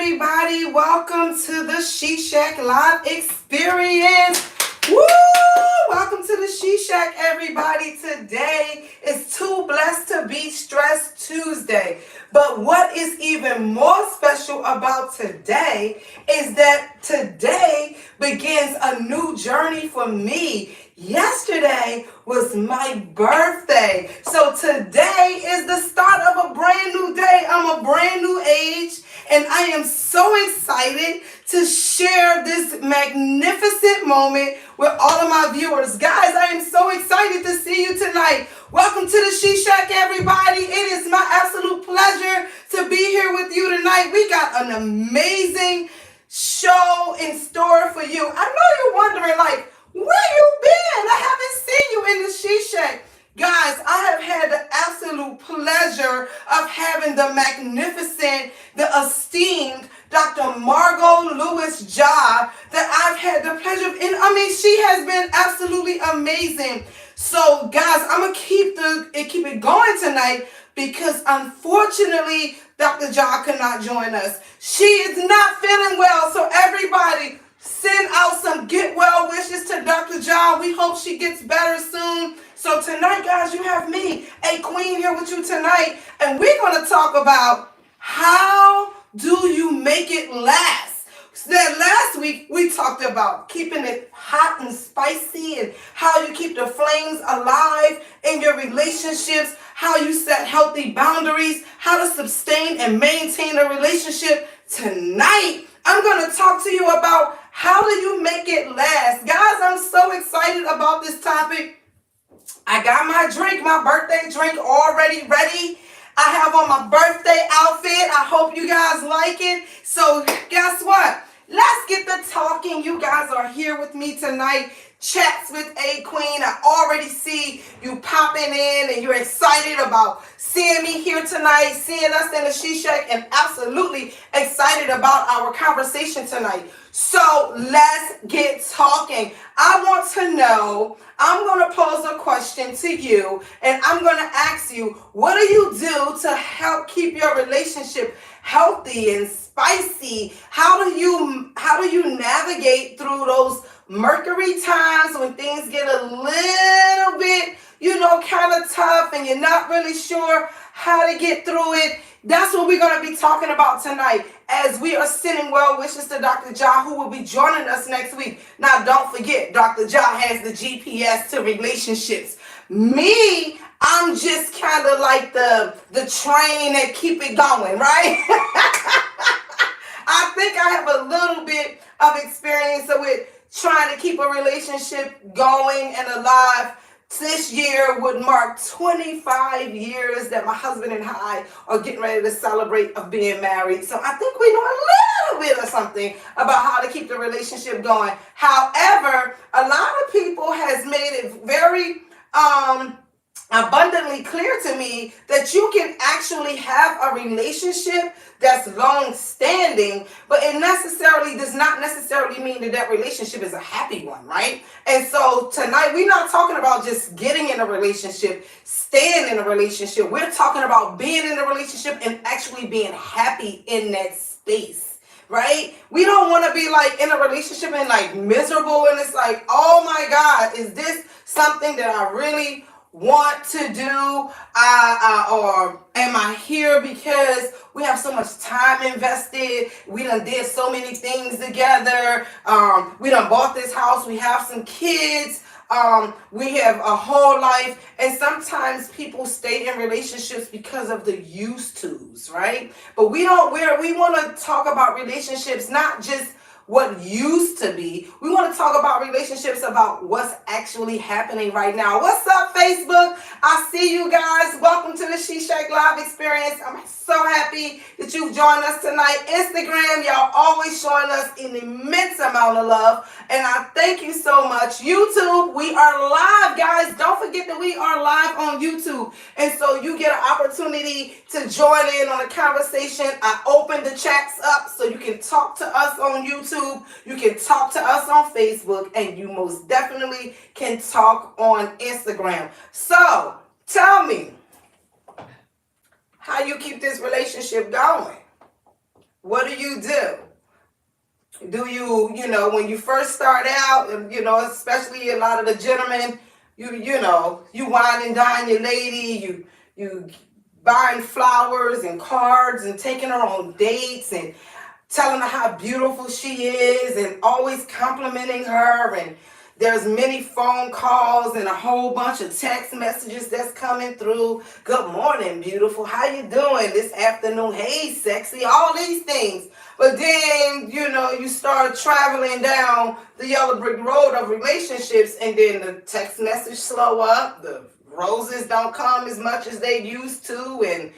everybody. Welcome to the She Shack Live Experience. Woo! Welcome to the She Shack, everybody. Today is Too Blessed to Be Stressed Tuesday. But what is even more special about today is that today begins a new journey for me. Yesterday was my birthday. So today is the start of a brand new day. I'm a brand new age, and I am so excited to share this magnificent moment with all of my viewers. Guys, I am so excited to see you tonight. Welcome to the She Shack, everybody. It is my absolute pleasure to be here with you tonight. We got an amazing show in store for you. I know you're wondering, where you been? I haven't seen you in the She Shack. Guys, I have had the absolute pleasure of having the magnificent, the esteemed Dr. Margot Lewis-Jah that I've had the pleasure of. And I mean, she has been absolutely amazing. So, guys, I'm going to keep it going tonight because, unfortunately, Dr. Jah could not join us. She is not feeling well, so everybody, send out some get well wishes to Dr. Jah. We hope she gets better soon. So tonight, guys, you have me, AQueen, here with you tonight. And we're going to talk about how do you make it last. So that last week, we talked about keeping it hot and spicy and how you keep the flames alive in your relationships, how you set healthy boundaries, how to sustain and maintain a relationship. Tonight, I'm going to talk to you about how do you make it last. Guys, I'm so excited about this topic. I got my drink, my birthday drink already ready. I have on my birthday outfit. I hope you guys like it. So guess what? Let's get the talking. You guys are here with me tonight. Chats with AQueen. I already see you popping in and you're excited about seeing me here tonight, seeing us in the She Shack, and absolutely excited about our conversation tonight. So let's get talking. I want to know, I'm going to pose a question to you, and I'm going to ask you, what do you do to help keep your relationship healthy and spicy? How do you navigate through those Mercury times when things get a little bit, kind of tough and you're not really sure how to get through it? That's what we're going to be talking about tonight as we are sending well wishes to Dr. Jah, who will be joining us next week. Now, don't forget, Dr. Jah has the GPS to relationships. Me, I'm just kind of like the train that keep it going, right? I think I have a little bit of experience with trying to keep a relationship going and alive. This year would mark 25 years that my husband and I are getting ready to celebrate of being married. So I think we know a little bit of something about how to keep the relationship going. However, a lot of people has made it very abundantly clear to me that you can actually have a relationship that's long-standing, but it does not necessarily mean that relationship is a happy one, right? And so tonight we're not talking about just getting in a relationship, staying in a relationship. We're talking about being in a relationship and actually being happy in that space. Right? We don't want to be in a relationship and miserable, and it's like, oh my God, is this something that I really want to do, or am I here because we have so much time invested? We done did so many things together. We done bought this house. We have some kids. We have a whole life. And sometimes people stay in relationships because of the used tos, right? But we want to talk about relationships, not just what used to be. We want to talk about relationships, about what's actually happening right now. What's up, Facebook? I see you guys. Welcome to the She Shack Live Experience. I'm so happy that you've joined us tonight. Instagram, y'all always showing us an immense amount of love, and I thank you so much. YouTube, we are live, guys. Don't forget that we are live on YouTube, and so you get an opportunity to join in on the conversation. I opened the chats up so you can talk to us on YouTube. You can talk to us on Facebook, and you most definitely can talk on Instagram. So tell me how you keep this relationship going. what do you do? Do you, when you first start out, and, especially a lot of the gentlemen, you wine and dine your lady, you buying flowers and cards and taking her on dates and telling her how beautiful she is and always complimenting her, and there's many phone calls and a whole bunch of text messages that's coming through. Good morning, beautiful. How you doing this afternoon? Hey, sexy. All these things. But then, you start traveling down the yellow brick road of relationships, and then the text message slow up. The roses don't come as much as they used to, and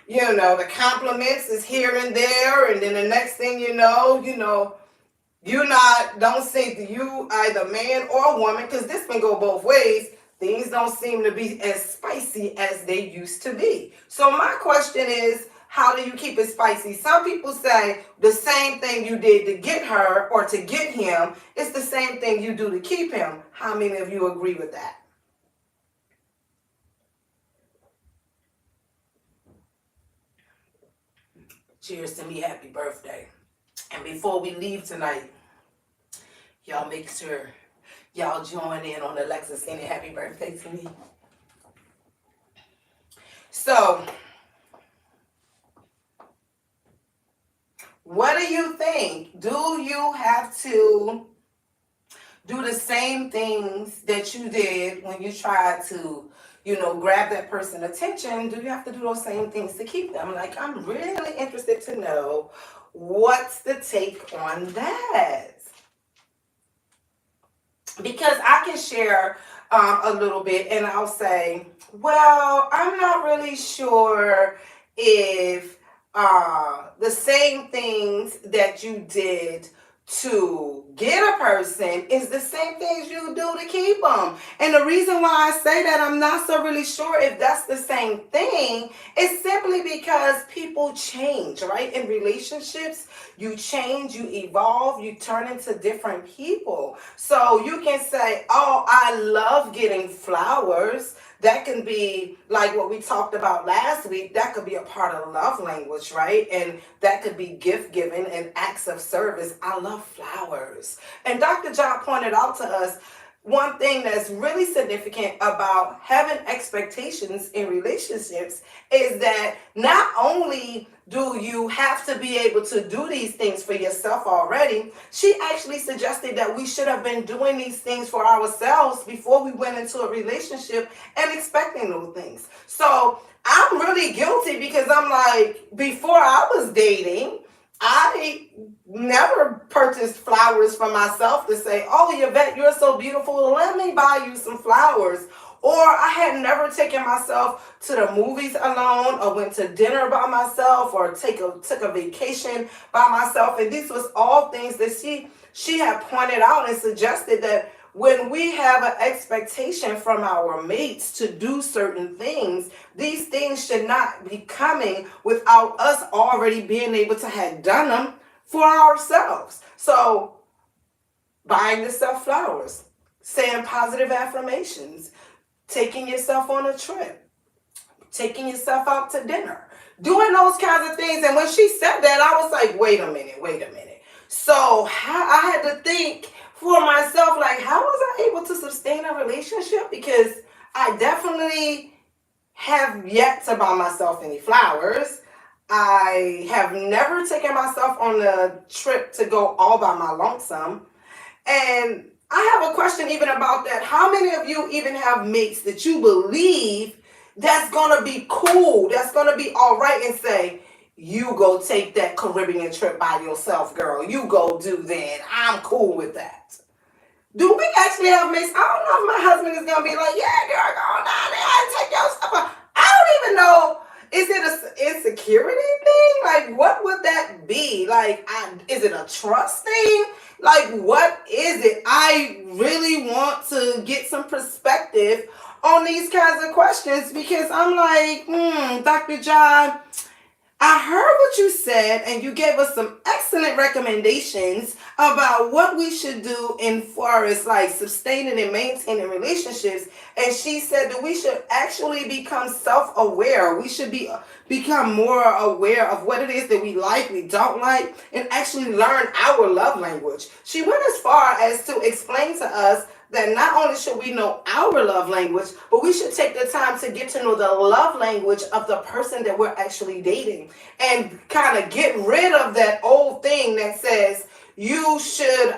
the compliments is here and there, and then the next thing don't think that you either man or woman, because this can go both ways. Things don't seem to be as spicy as they used to be. So my question is, how do you keep it spicy? Some people say the same thing you did to get her or to get him, it's the same thing you do to keep him. How many of you agree with that? Cheers to me, happy birthday. And before we leave tonight, y'all make sure y'all join in on Alexa saying happy birthday to me. So, what do you think? Do you have to do the same things that you did when you tried to, grab that person's attention? Do you have to do those same things to keep them? Like, I'm really interested to know what's the take on that. Because I can share a little bit, and I'll say, well, I'm not really sure if the same things that you did to get a person is the same things you do to keep them. And the reason why I say that I'm not so really sure if that's the same thing is simply because people change, right? In relationships, you change, you evolve, you turn into different people. So you can say, oh, I love getting flowers. That can be like what we talked about last week. That could be a part of love language, right? And that could be gift giving and acts of service. I love flowers. And Dr. John pointed out to us one thing that's really significant about having expectations in relationships is that not only do you have to be able to do these things for yourself already, she actually suggested that we should have been doing these things for ourselves before we went into a relationship and expecting those things. So I'm really guilty because I'm like, before I was dating, I never purchased flowers for myself to say, oh, Yvette, you're so beautiful, let me buy you some flowers. Or I had never taken myself to the movies alone or went to dinner by myself or took a vacation by myself. And these was all things that she had pointed out and suggested that when we have an expectation from our mates to do certain things, these things should not be coming without us already being able to have done them for ourselves. So buying yourself flowers, saying positive affirmations, taking yourself on a trip, taking yourself out to dinner, doing those kinds of things. And when she said that, I was like, wait a minute. So I had to think for myself, like, how was I able to sustain a relationship? Because I definitely have yet to buy myself any flowers. I have never taken myself on a trip to go all by my lonesome. And I have a question even about that. How many of you even have mates that you believe that's going to be cool, that's going to be all right, and say, you go take that Caribbean trip by yourself, girl. You go do that. I'm cool with that. Do we actually have mates? I don't know if my husband is going to be like, yeah, girl, go down there and take your stuff. I don't even know. Is it an insecurity thing? Like, what would that be? Like, is it a trust thing? Like, what is it? I really want to get some perspective on these kinds of questions because I'm like, Dr. John, I heard what you said, and you gave us some excellent recommendations about what we should do in far as like sustaining and maintaining relationships. And she said that we should actually become self-aware. We should become more aware of what it is that we don't like, and actually learn our love language. She went as far as to explain to us that not only should we know our love language, but we should take the time to get to know the love language of the person that we're actually dating, and kind of get rid of that old thing that says you should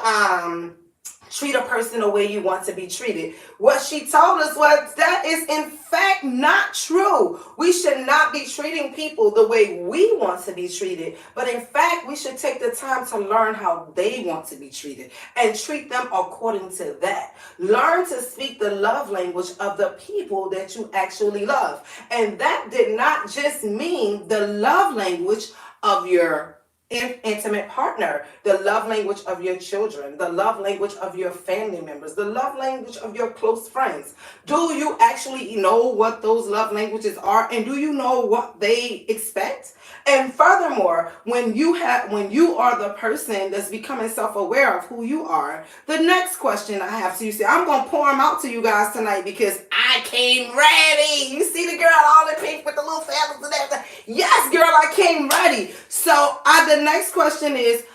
treat a person the way you want to be treated. What she told us was that is in fact not true. We should not be treating people the way we want to be treated, but in fact we should take the time to learn how they want to be treated and treat them according to that. Learn to speak the love language of the people that you actually love. And that did not just mean the love language of your intimate partner, the love language of your children, the love language of your family members, the love language of your close friends. Do you actually know what those love languages are, and do you know what they expect? And furthermore, when you are the person that's becoming self-aware of who you are, the next question I have to you, see, I'm gonna pour them out to you guys tonight because I came ready. You see the girl all in pink with the little feathers and everything. Yes, girl, I came ready. So the next question is,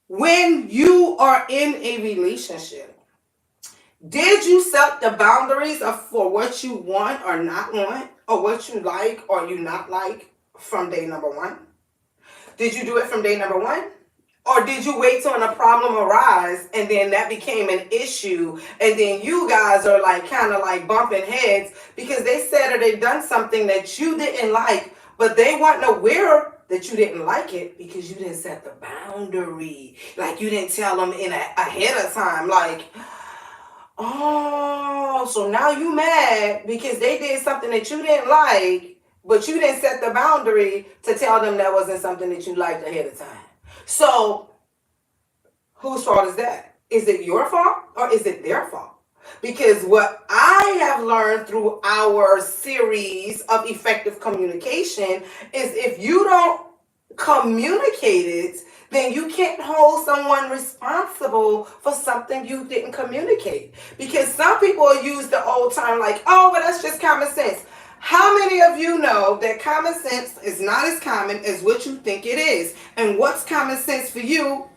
when you are in a relationship, did you set the boundaries for what you want or not want, or what you like or you not like from day number one? Did you do it from day number one? Or did you wait till a problem arise and then that became an issue, and then you guys are like kind of like bumping heads because they said or they done something that you didn't like, but they weren't aware that you didn't like it because you didn't set the boundary. Like you didn't tell them ahead of time. Like, oh, so now you mad because they did something that you didn't like, but you didn't set the boundary to tell them that wasn't something that you liked ahead of time. So whose fault is that? Is it your fault or is it their fault? Because what I have learned through our series of effective communication is if you don't communicate it, then you can't hold someone responsible for something you didn't communicate. Because some people use the old term like, oh, well, that's just common sense. How many of you know that common sense is not as common as what you think it is? And what's common sense for you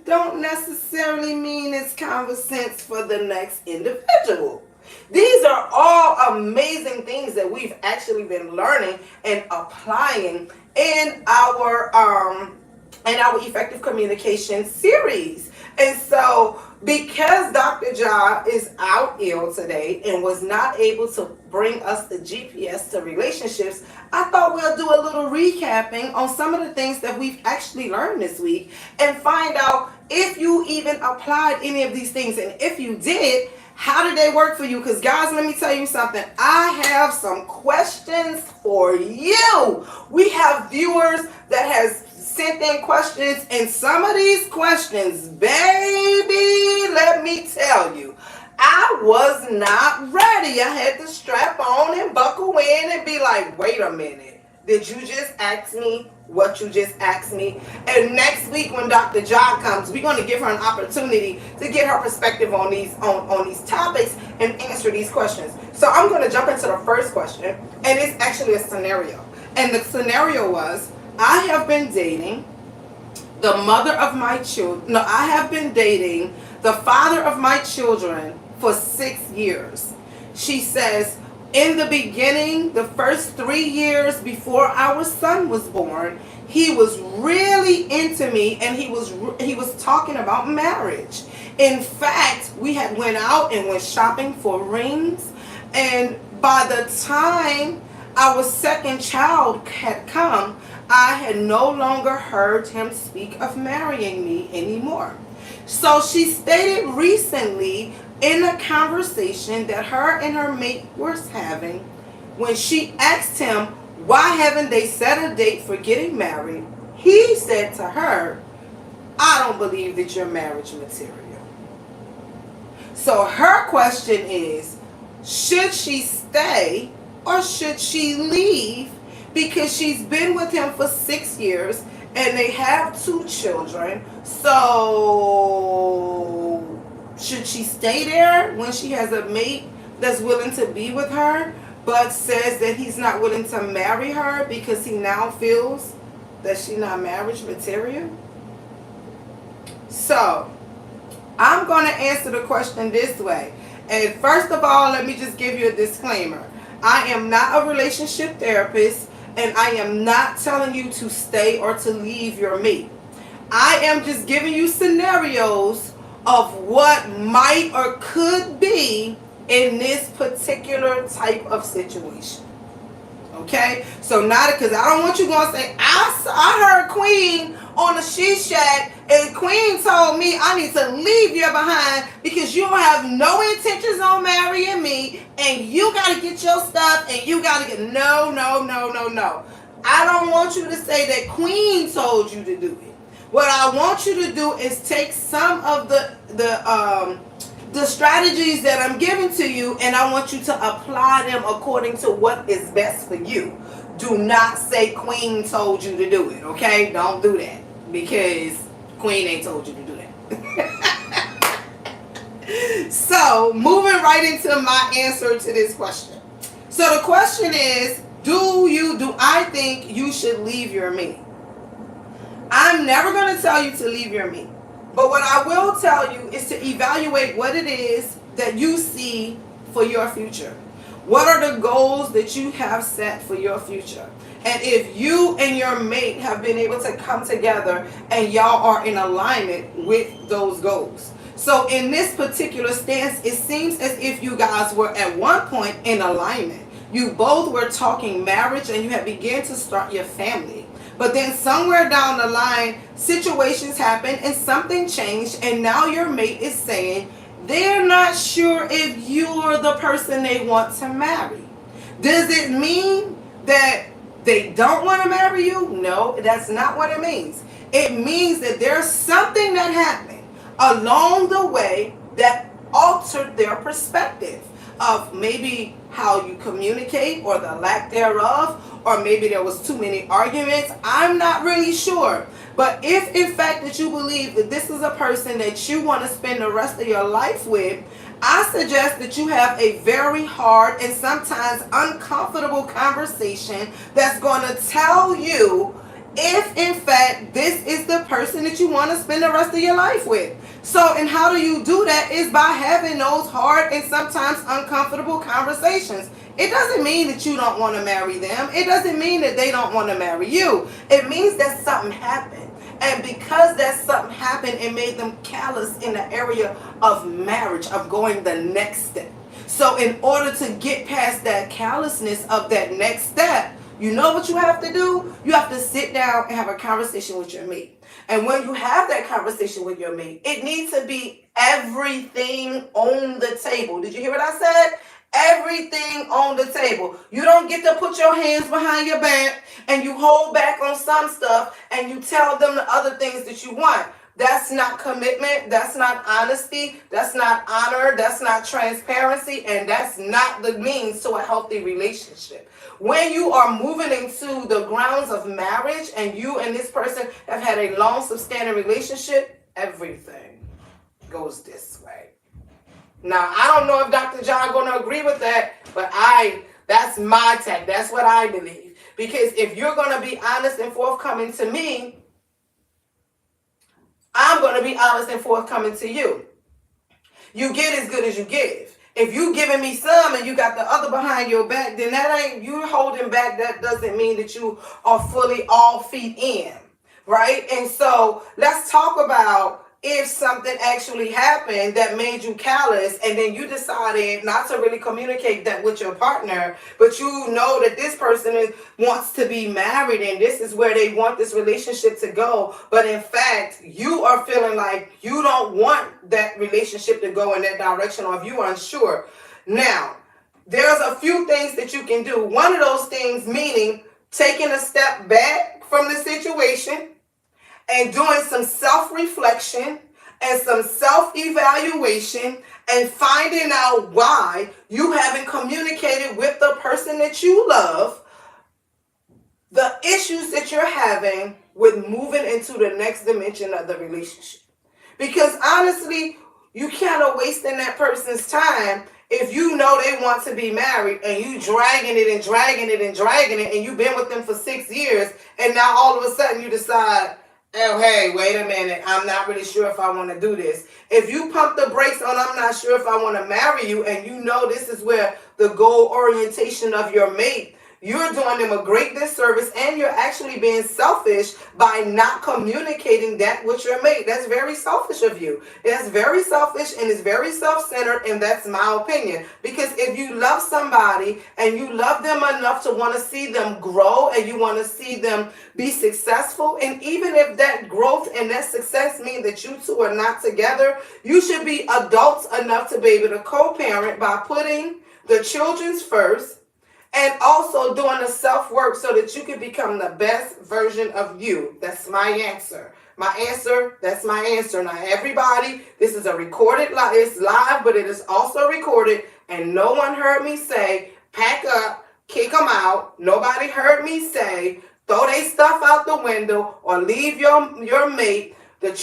don't necessarily mean it's common sense for the next individual. These are all amazing things that we've actually been learning and applying in our effective communication series. And so because Dr. Ja is out ill today and was not able to bring us the GPS to relationships, I thought we'll do a little recapping on some of the things that we've actually learned this week and find out if you even applied any of these things. And if you did, how did they work for you? Because guys, let me tell you something. I have some questions for you. We have viewers that has sent in questions, and some of these questions, baby, let me tell you, I was not ready. I had to strap on and buckle in and be like, wait a minute, did you just ask me what you just asked me? And next week when Dr. Ja comes, we're going to give her an opportunity to get her perspective on these topics and answer these questions. So I'm going to jump into the first question, and it's actually a scenario. And the scenario was, I have been dating the mother of my children. No, I have been dating the father of my children for 6 years. She says, in the beginning, the first 3 years before our son was born, he was really into me, and he was talking about marriage. In fact, we had went out and went shopping for rings, and by the time our second child had come, I had no longer heard him speak of marrying me anymore. So she stated recently in a conversation that her and her mate was having, when she asked him, why haven't they set a date for getting married? He said to her, I don't believe that you're marriage material. So her question is, should she stay or should she leave? because she's been with him for 6 years and they have 2 children. So should she stay there when she has a mate that's willing to be with her, but says that he's not willing to marry her because he now feels that she's not marriage material? So I'm going to answer the question this way. And first of all, let me just give you a disclaimer. I am not a relationship therapist, and I am not telling you to stay or to leave your mate. I am just giving you scenarios of what might or could be in this particular type of situation. Okay? So not because I don't want you going to say, I heard Queen on the She Shack, and Queen told me I need to leave you behind because you don't have no intentions on marrying me, and you got to get your stuff, and you got to get... No. I don't want you to say that Queen told you to do it. What I want you to do is take some of the strategies that I'm giving to you, and I want you to apply them according to what is best for you. Do not say Queen told you to do it, okay? Don't do that, because Queen ain't told you to do that. So, moving right into my answer to this question. So the question is, do I think you should leave your mate? I'm never going to tell you to leave your mate. But what I will tell you is to evaluate what it is that you see for your future. What are the goals that you have set for your future? And if you and your mate have been able to come together and y'all are in alignment with those goals. So in this particular stance, it seems as if you guys were at one point in alignment. You both were talking marriage and you had begun to start your family. But then somewhere down the line, situations happened and something changed, and now your mate is saying they're not sure if you're the person they want to marry. Does it mean that they don't want to marry you? No, that's not what it means. It means that there's something that happened along the way that altered their perspective of maybe how you communicate or the lack thereof, or maybe there was too many arguments. I'm not really sure. But if in fact that you believe that this is a person that you want to spend the rest of your life with, I suggest that you have a very hard and sometimes uncomfortable conversation that's going to tell you if in fact this is the person that you want to spend the rest of your life with. So, and how do you do that is by having those hard and sometimes uncomfortable conversations. It doesn't mean that you don't want to marry them. It doesn't mean that they don't want to marry you. It means that something happened. And because that something happened, it made them callous in the area of marriage, of going the next step. So in order to get past that callousness of that next step, you know what you have to do? You have to sit down and have a conversation with your mate. And when you have that conversation with your mate, it needs to be everything on the table. Did you hear what I said? Everything on the table. You don't get to put your hands behind your back and you hold back on some stuff and you tell them the other things that you want. That's not commitment. That's not honesty. That's not honor. That's not transparency. And that's not the means to a healthy relationship. When you are moving into the grounds of marriage and you and this person have had a long, substantial relationship, everything goes this way. Now, I don't know if Dr. John going to agree with that, but that's my take. That's what I believe. Because if you're going to be honest and forthcoming to me, I'm going to be honest and forthcoming to you. You get as good as you give. If you giving me some and you got the other behind your back, then that ain't you holding back. That doesn't mean that you are fully all feet in, right? And so let's talk about if something actually happened that made you callous and then you decided not to really communicate that with your partner, but you know that this person wants to be married and this is where they want this relationship to go. But in fact, you are feeling like you don't want that relationship to go in that direction, or if you are unsure. Now, there's a few things that you can do. One of those things meaning taking a step back from the situation and doing some self-reflection and some self-evaluation and finding out why you haven't communicated with the person that you love the issues that you're having with moving into the next dimension of the relationship. Because honestly, you kind of wasting that person's time if you know they want to be married and you dragging it and dragging it and dragging it, and you've been with them for 6 years, and now all of a sudden you decide, oh, hey, wait a minute, I'm not really sure if I want to do this. If you pump the brakes on, I'm not sure if I want to marry you, and you know this is where the goal orientation of your mate, you're doing them a great disservice, and you're actually being selfish by not communicating that with your mate. That's very selfish of you. That's very selfish, and it's very self-centered, and that's my opinion. Because if you love somebody and you love them enough to want to see them grow and you want to see them be successful, and even if that growth and that success mean that you two are not together, you should be adults enough to be able to co-parent by putting the children's first, and also doing the self-work so that you can become the best version of you. That's my answer. That's my answer. Now, everybody, this is a recorded live. It's live, but it is also recorded. And no one heard me say, pack up, kick them out. Nobody heard me say, throw their stuff out the window or leave your mate, the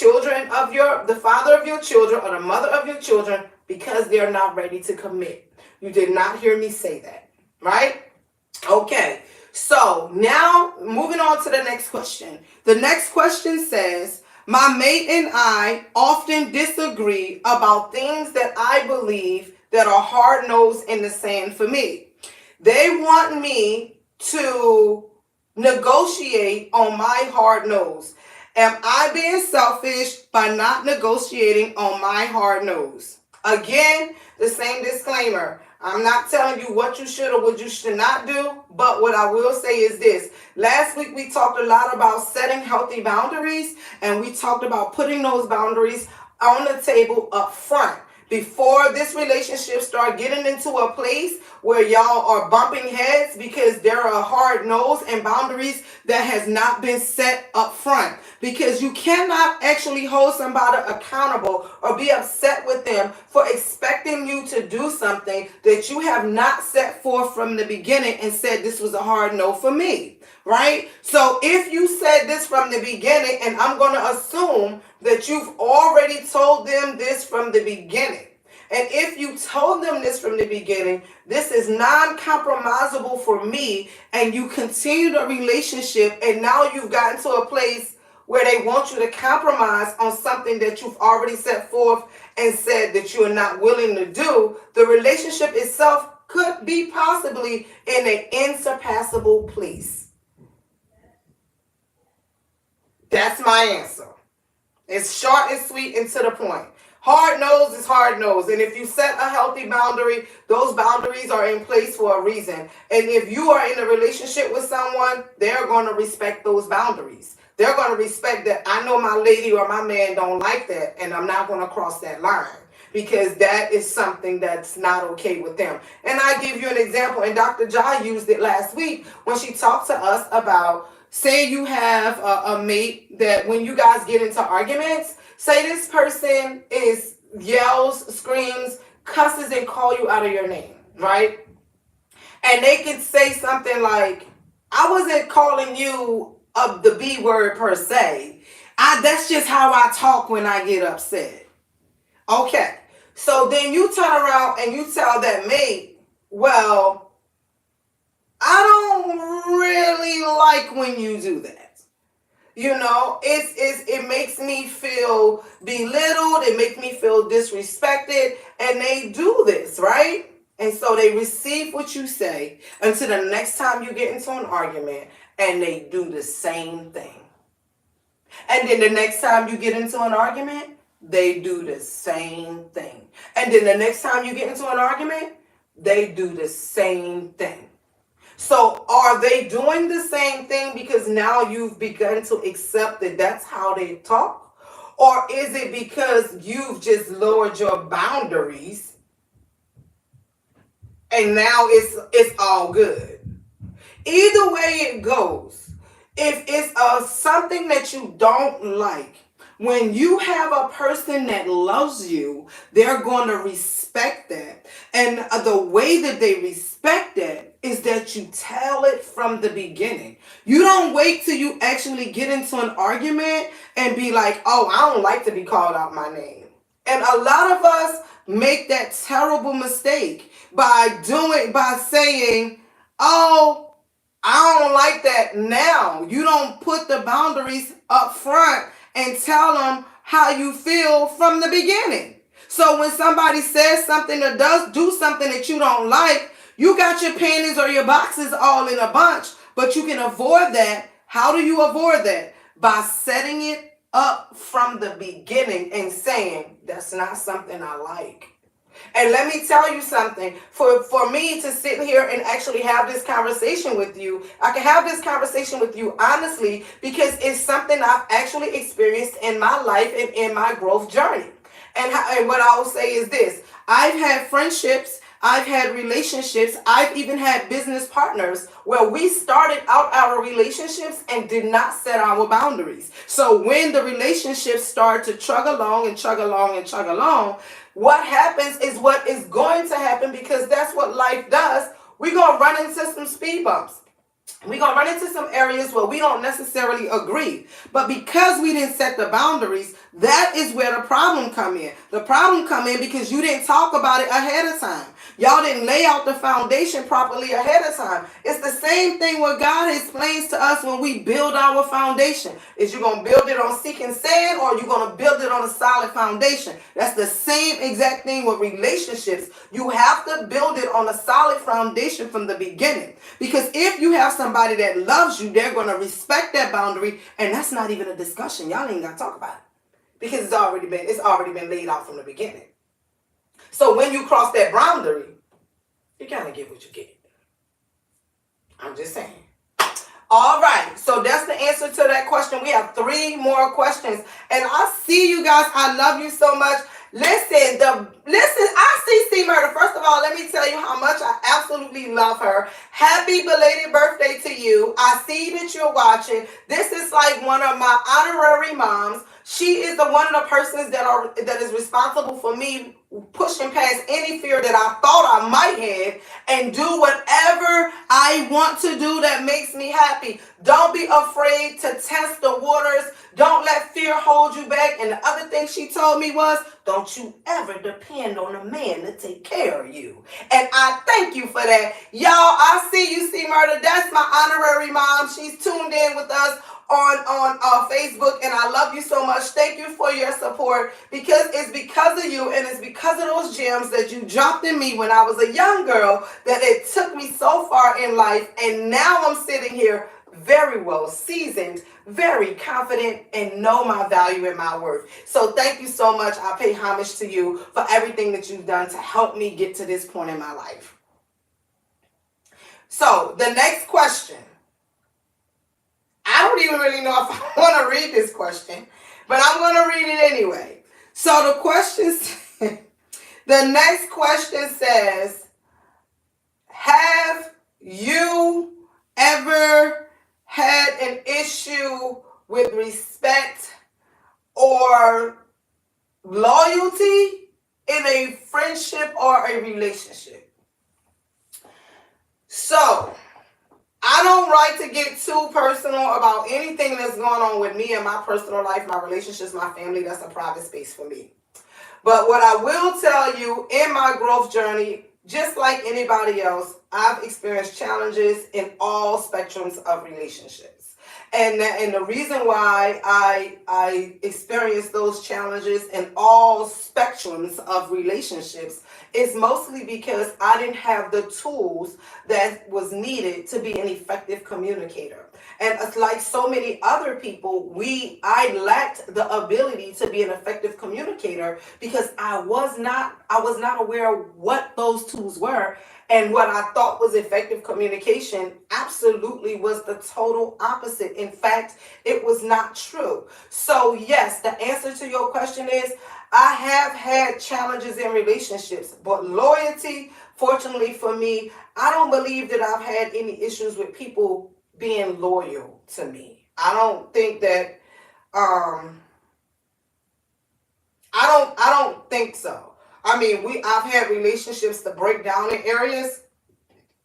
father of your children or the mother of your children, because they're not ready to commit. You did not hear me say that. Right? Okay. So now moving on to the next question. The next question says, my mate and I often disagree about things that I believe that are hard-nosed in the sand for me. They want me to negotiate on my hard nose. Am I being selfish by not negotiating on my hard nose? Again, the same disclaimer. I'm not telling you what you should or what you should not do, but what I will say is this. Last week we talked a lot about setting healthy boundaries, and we talked about putting those boundaries on the table up front. Before this relationship start getting into a place where y'all are bumping heads because there are hard nose and boundaries that has not been set up front. Because you cannot actually hold somebody accountable or be upset with them for expecting you to do something that you have not set forth from the beginning and said this was a hard no for me. Right? So if you said this from the beginning, and I'm going to assume that you've already told them this from the beginning. And if you told them this from the beginning, this is non-compromisable for me, and you continue the relationship, and now you've gotten to a place where they want you to compromise on something that you've already set forth and said that you are not willing to do, the relationship itself could be possibly in an insurpassable place. That's my answer. It's short and sweet and to the point. Hard nose is hard nose. And if you set a healthy boundary, those boundaries are in place for a reason. And if you are in a relationship with someone, they're going to respect those boundaries. They're going to respect that I know my lady or my man don't like that, and I'm not going to cross that line, because that is something that's not okay with them. And I give you an example, and Dr. Jai used it last week when she talked to us about, say you have a mate that when you guys get into arguments, say this person yells, screams, cusses, and call you out of your name, right? And they could say something like, I wasn't calling you the B word per se. That's just how I talk when I get upset. Okay. So then you turn around and you tell that mate, well, I don't really like when you do that. You know, it makes me feel belittled. It makes me feel disrespected. And they do this, right? And so they receive what you say until the next time you get into an argument, and they do the same thing. And then the next time you get into an argument, they do the same thing. And then the next time you get into an argument, they do the same thing. So are they doing the same thing because now you've begun to accept that that's how they talk? Or is it because you've just lowered your boundaries and now it's all good? Either way it goes, if it's something that you don't like, when you have a person that loves you, they're going to respect that. And the way that they respect that is that you tell it from the beginning. You don't wait till you actually get into an argument and be like, oh, I don't like to be called out my name. And a lot of us make that terrible mistake by saying, oh, I don't like that now. You don't put the boundaries up front and tell them how you feel from the beginning. So when somebody says something or does do something that you don't like, you got your panties or your boxes all in a bunch, but you can avoid that. How do you avoid that? By setting it up from the beginning and saying, that's not something I like. And let me tell you something, for me to sit here and actually have this conversation with you, I can have this conversation with you honestly because it's something I've actually experienced in my life and in my growth journey. And what I will say is this, I've had friendships, I've had relationships, I've even had business partners where we started out our relationships and did not set our boundaries. So when the relationships start to chug along and chug along and chug along, what happens is what is going to happen, because that's what life does. We're going to run into some speed bumps. We're going to run into some areas where we don't necessarily agree. But because we didn't set the boundaries, that is where the problem come in. The problem come in because you didn't talk about it ahead of time. Y'all didn't lay out the foundation properly ahead of time. It's the same thing what God explains to us when we build our foundation. Is you're going to build it on sinking sand, or you're going to build it on a solid foundation. That's the same exact thing with relationships. You have to build it on a solid foundation from the beginning. Because if you have somebody that loves you, they're going to respect that boundary, and that's not even a discussion. Y'all ain't got to talk about it. Because it's already been laid out from the beginning. So when you cross that boundary, you kind of get what you get. I'm just saying. All right, so that's the answer to that question. We have 3 more questions. And I see you guys. I love you so much. Listen, I see C Murder. First of all, let me tell you how much I absolutely love her. Happy belated birthday to you. I see that you're watching. This is like one of my honorary moms. She is one of the persons that is responsible for me pushing past any fear that I thought I might have and do whatever I want to do that makes me happy. Don't be afraid to test the waters. Don't let fear hold you back. And the other thing she told me was, don't you ever depend on a man to take care of you. And I thank you for that. Y'all, I see you, C Murder. That's my honorary mom. She's tuned in with us on Facebook, and I love you so much. Thank you for your support, because it's because of you and it's because of those gems that you dropped in me when I was a young girl that it took me so far in life, and now I'm sitting here very well seasoned, very confident, and know my value and my worth. So thank you so much. I pay homage to you for everything that you've done to help me get to this point in my life. So the next question. I don't even really know if I want to read this question, but I'm going to read it anyway. So the next question says, have you ever had an issue with respect or loyalty in a friendship or a relationship? So I don't like to get too personal about anything that's going on with me in my personal life, my relationships, my family. That's a private space for me. But what I will tell you, in my growth journey, just like anybody else, I've experienced challenges in all spectrums of relationships. And the reason why I experienced those challenges in all spectrums of relationships is mostly because I didn't have the tools that was needed to be an effective communicator. And it's like so many other people, I lacked the ability to be an effective communicator because I was not aware of what those tools were. And what I thought was effective communication absolutely was the total opposite. In fact, it was not true. So yes, the answer to your question is, I have had challenges in relationships, but loyalty, fortunately for me, I don't believe that I've had any issues with people being loyal to me. I don't think that, I don't think so. I mean, I've had relationships to break down in areas,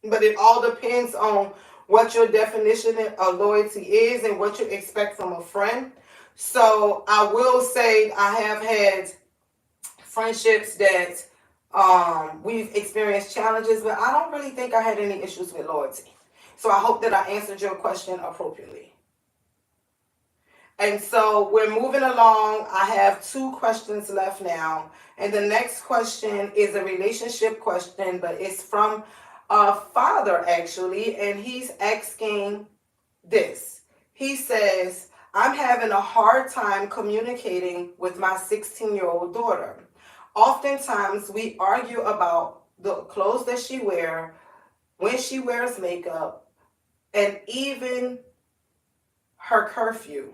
But it all depends on what your definition of loyalty is and what you expect from a friend. So I will say I have had friendships that we've experienced challenges, but I don't really think I had any issues with loyalty. So I hope that I answered your question appropriately. And so we're moving along. I have 2 questions left now. And the next question is a relationship question, but it's from a father actually. And he's asking this. He says, I'm having a hard time communicating with my 16-year-old daughter. Oftentimes we argue about the clothes that she wears, when she wears makeup, and even her curfew.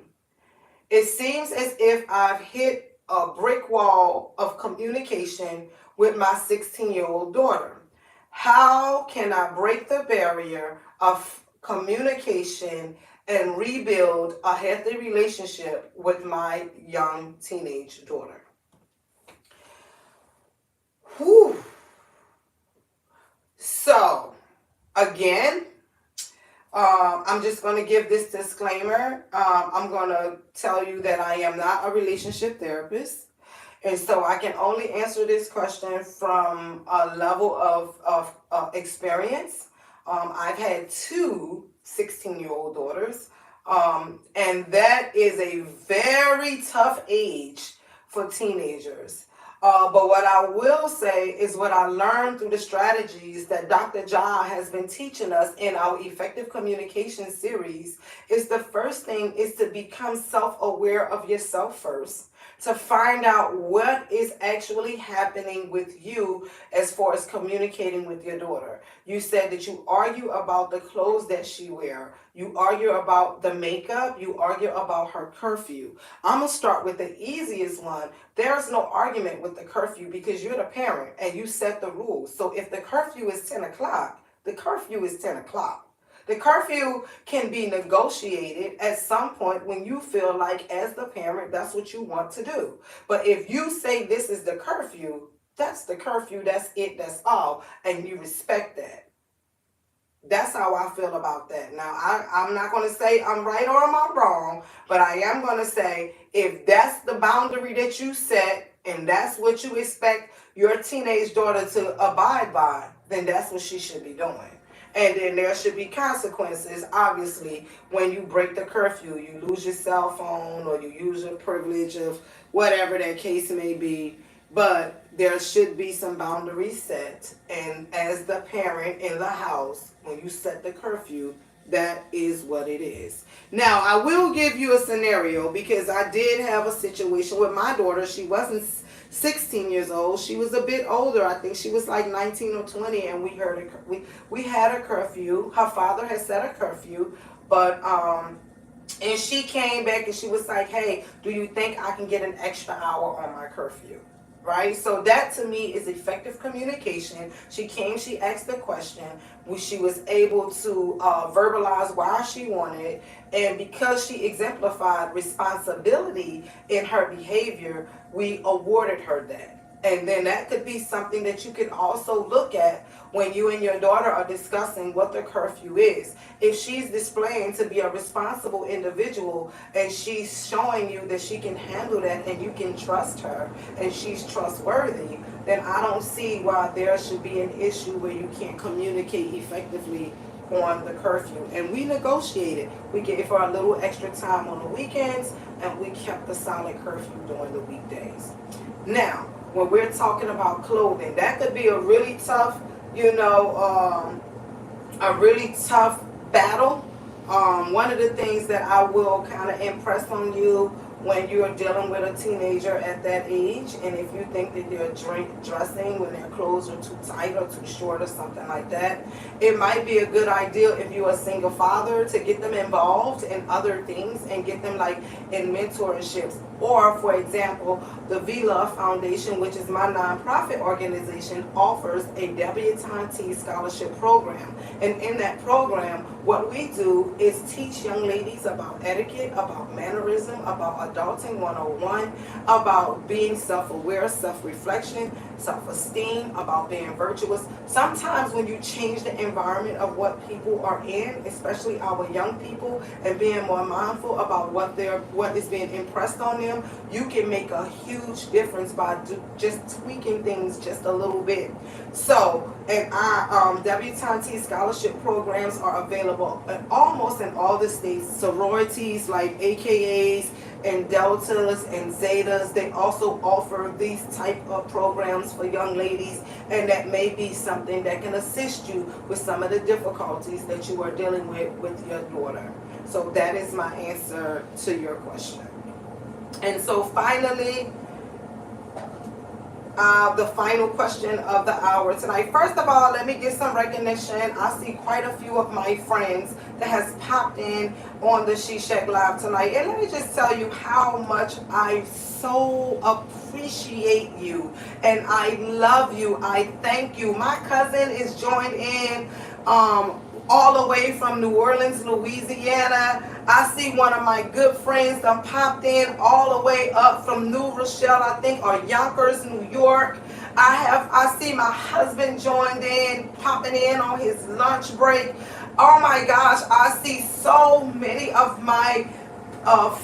It seems as if I've hit a brick wall of communication with my 16-year-old daughter. How can I break the barrier of communication and rebuild a healthy relationship with my young teenage daughter? Whew. So, again, I'm just going to give this disclaimer. I'm going to tell you that I am not a relationship therapist. And so I can only answer this question from a level of experience. I've had 2 16-year-old daughters. And that is a very tough age for teenagers. But what I will say is what I learned through the strategies that Dr. Ja has been teaching us in our effective communication series is the first thing is to become self-aware of yourself first, to find out what is actually happening with you as far as communicating with your daughter. You said that you argue about the clothes that she wears. You argue about the makeup. You argue about her curfew. I'm going to start with the easiest one. There's no argument with the curfew because you're the parent and you set the rules. So if the curfew is 10 o'clock, the curfew is 10 o'clock. The curfew can be negotiated at some point when you feel like, as the parent, that's what you want to do. But if you say this is the curfew, that's the curfew, that's it, that's all, and you respect that. That's how I feel about that. Now, I'm not going to say I'm right or I'm wrong, but I am going to say if that's the boundary that you set and that's what you expect your teenage daughter to abide by, then that's what she should be doing. And then there should be consequences, obviously, when you break the curfew. You lose your cell phone or you use your privilege of whatever that case may be. But there should be some boundaries set. And as the parent in the house, when you set the curfew, that is what it is. Now, I will give you a scenario because I did have a situation with my daughter. She wasn't 16 years old. She was a bit older. I think she was like 19 or 20, and we had a curfew. Her father had set a curfew, but and she came back and she was like, "Hey, do you think I can get an extra hour on my curfew?" Right? So that to me is effective communication. She came, she asked the question, she was able to verbalize why she wanted, and because she exemplified responsibility in her behavior, we awarded her that. And then that could be something that you can also look at when you and your daughter are discussing what the curfew is. If she's displaying to be a responsible individual and she's showing you that she can handle that and you can trust her and she's trustworthy, then I don't see why there should be an issue where you can't communicate effectively on the curfew. And we negotiated. We gave her a little extra time on the weekends and we kept the solid curfew during the weekdays. Now, when we're talking about clothing, that could be a really tough, a really tough battle. One of the things that I will kind of impress on you when you're dealing with a teenager at that age, and if you think that they're dressing when their clothes are too tight or too short or something like that, it might be a good idea if you're a single father to get them involved in other things and get them like in mentorships. Or, for example, the Vila Foundation, which is my nonprofit organization, offers a debutante scholarship program. And in that program, what we do is teach young ladies about etiquette, about mannerism, about adulting 101, about being self-aware, self-reflection, self-esteem, about being virtuous. Sometimes when you change the environment of what people are in, especially our young people, and being more mindful about what is being impressed on them, you can make a huge difference by just tweaking things just a little bit. So, and our WTT scholarship programs are available almost in all the states. Sororities like AKAs and deltas and zetas, they also offer these type of programs for young ladies, and that may be something that can assist you with some of the difficulties that you are dealing with your daughter. So that is my answer to your question. And so finally, the final question of the hour tonight. First of all, let me get some recognition. I see quite a few of my friends that has popped in on the She Shack Live tonight. And let me just tell you how much I so appreciate you. And I love you. I thank you. My cousin is joined in all the way from New Orleans, Louisiana. I see one of my good friends that popped in all the way up from New Rochelle, I think, or Yonkers, New York. I see my husband joined in, popping in on his lunch break. Oh my gosh, I see so many of my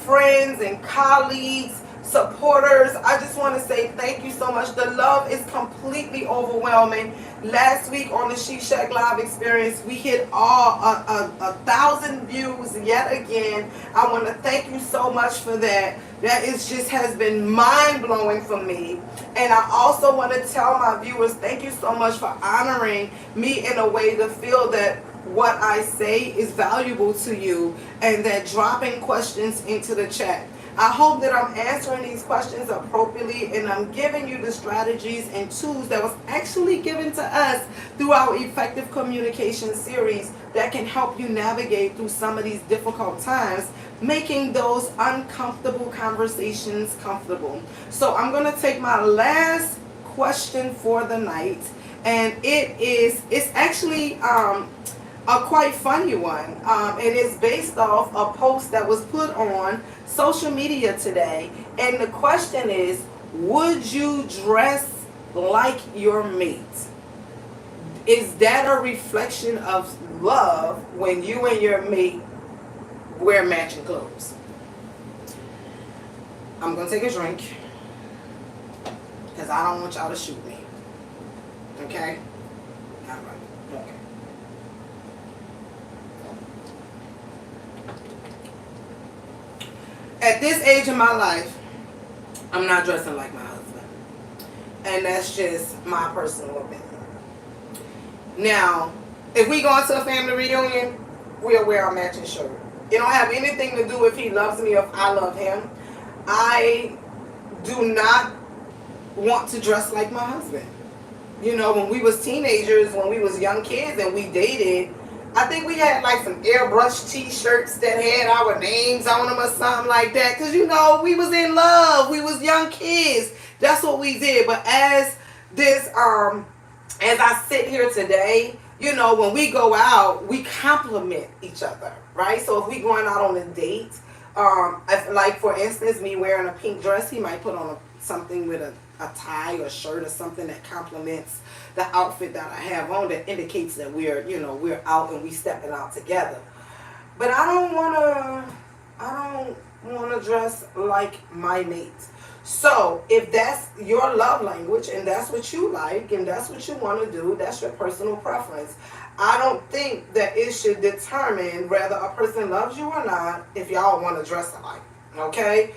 friends and colleagues, supporters. I just want to say thank you so much. The love is completely overwhelming. Last week on the She Shack Live experience, we hit all 1,000 views yet again. I want to thank you so much for that. That is just has been mind-blowing for me. And I also want to tell my viewers, thank you so much for honoring me in a way to feel that what I say is valuable to you, and that dropping questions into the chat. I hope that I'm answering these questions appropriately, and I'm giving you the strategies and tools that was actually given to us through our effective communication series that can help you navigate through some of these difficult times, making those uncomfortable conversations comfortable. So I'm going to take my last question for the night, and it's actually a quite funny one. It is based off a post that was put on social media today. And the question is, would you dress like your mate? Is that a reflection of love when you and your mate wear matching clothes? I'm going to take a drink because I don't want y'all to shoot me. Okay? All right. Okay. At this age in my life, I'm not dressing like my husband. And that's just my personal opinion. Now, if we go into a family reunion, we'll wear a matching shirt. It don't have anything to do if he loves me or if I love him. I do not want to dress like my husband. You know, when we was teenagers, when we was young kids and we dated, I think we had like some airbrush t-shirts that had our names on them or something like that. Because, you know, we was in love. We was young kids. That's what we did. But as I sit here today, you know, when we go out, we compliment each other, right? So if we going out on a date, like for instance, me wearing a pink dress, he might put on something with a tie or shirt or something that complements the outfit that I have on, that indicates that we're out and we stepping out together. But I don't want to dress like my mate. So if that's your love language and that's what you like and that's what you want to do, that's your personal preference. I don't think that it should determine whether a person loves you or not if y'all want to dress alike. Okay?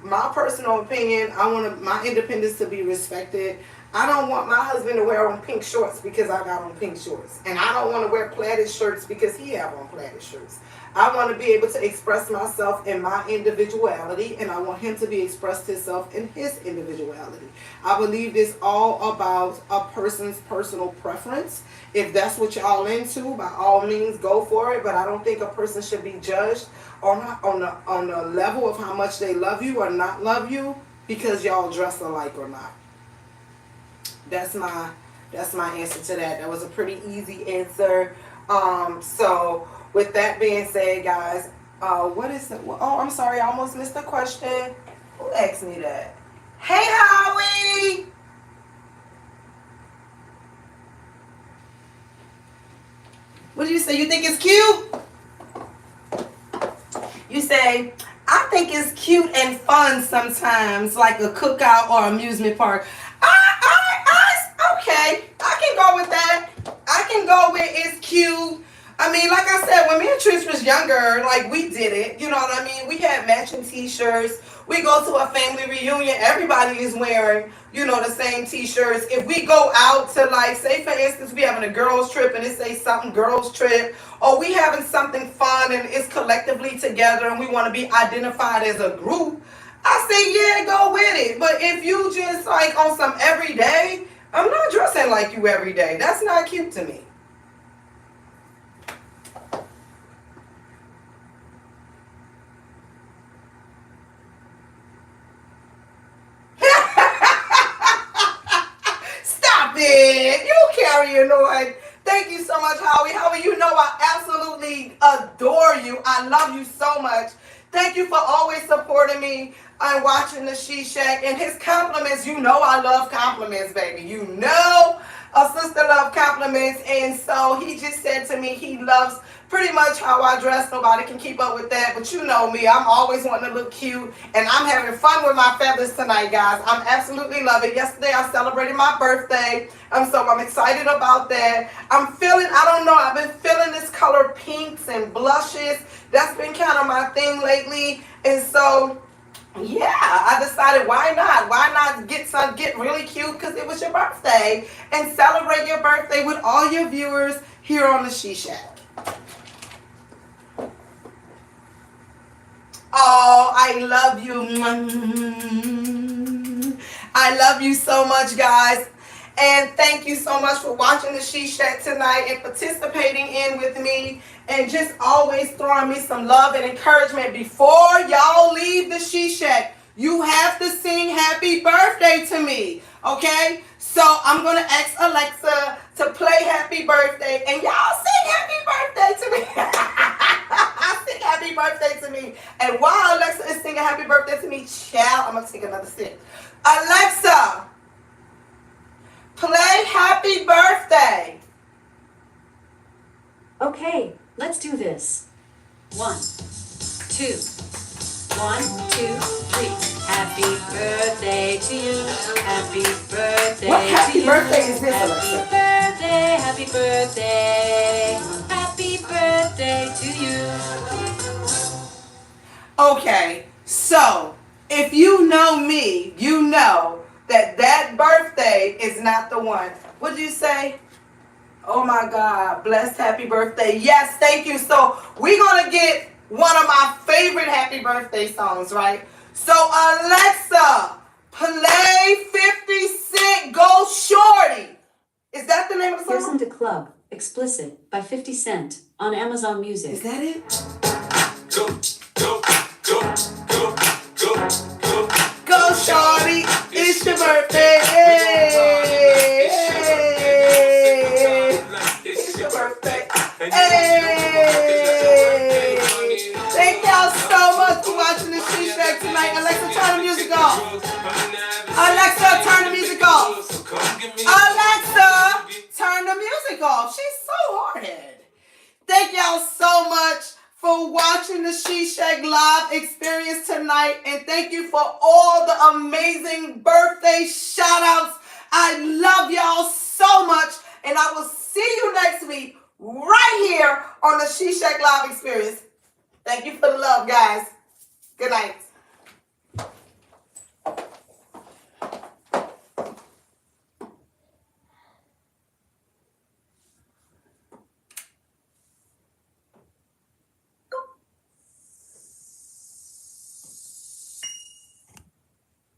My personal opinion, I want my independence to be respected. I don't want my husband to wear on pink shorts because I got on pink shorts. And I don't want to wear plaided shirts because he have on plaided shirts. I want to be able to express myself in my individuality, and I want him to be expressed himself in his individuality. I believe it's all about a person's personal preference. If that's what y'all into, by all means, go for it. But I don't think a person should be judged on the level of how much they love you or not love you because y'all dress alike or not. That's my answer to that. That was a pretty easy answer. So with that being said, guys, what is it? Oh, I'm sorry, I almost missed the question. Who asked me that? Hey, Howie! What do you say? You think it's cute? You say, I think it's cute and fun sometimes, like a cookout or amusement park. Okay, I can go with that. I can go with it's cute. I mean, like I said, when me and Trish was younger, like we did it. You know what I mean? We had matching T-shirts. We go to a family reunion. Everybody is wearing, the same T-shirts. If we go out to, like, say for instance, we having a girls trip and it say something girls trip, or we having something fun and it's collectively together and we want to be identified as a group, I say, yeah, go with it. But if you just like on some everyday, I'm not dressing like you every day. That's not cute to me. Stop it. You carrying on. Thank you so much, Howie. Howie, you know I absolutely adore you. I love you so much. Thank you for always supporting me and watching the She Shack. And his compliments, I love compliments, baby. A sister love compliments. And so he just said to me he loves pretty much how I dress. Nobody can keep up with that. But you know me, I'm always wanting to look cute. And I'm having fun with my feathers tonight, guys. I'm absolutely love it. Yesterday I celebrated my birthday. So I'm excited about that. I've been feeling this color pinks and blushes. That's been kind of my thing lately. And so, yeah, I decided why not? Why not get really cute because it was your birthday and celebrate your birthday with all your viewers here on the She Shack. Oh, I love you. I love you so much, guys. And thank you so much for watching the She Shack tonight and participating in with me and just always throwing me some love and encouragement. Before y'all leave the She Shack, you have to sing happy birthday to me, okay? So I'm going to ask Alexa to play happy birthday, and y'all sing happy birthday to me. Sing happy birthday to me. And while Alexa is singing happy birthday to me, child, I'm going to take another sip. Alexa, play happy birthday. Okay, let's do this. 1, 2, 1, 2, 3. Happy birthday to you. Happy birthday What happy to birthday you. is this, Alexa? Happy birthday. Happy birthday to you. Okay, so if you know me, you know that birthday is not the one. What'd you say? Oh my God, blessed happy birthday. Yes, thank you. So we're going to get one of my favorite happy birthday songs, right? So Alexa, play 50 Cent Go Shorty. Is that the name of the song? Listen to Club Explicit by 50 Cent on Amazon Music. Is that it? Go, go, go, go, go, go. Go Shorty, it's your birthday. Hey, it's your birthday. Hey. Thank y'all so much for watching the She Shack tonight. Alexa, turn the music off. Alexa, turn the music off. Alexa, turn the music off. She's so hard-headed. Thank y'all so much for watching the She Shack live experience tonight. And thank you for all the amazing birthday shout outs. I love y'all so much. And I will see you next week right here on the She Shack live experience. Thank you for the love, guys. Good night.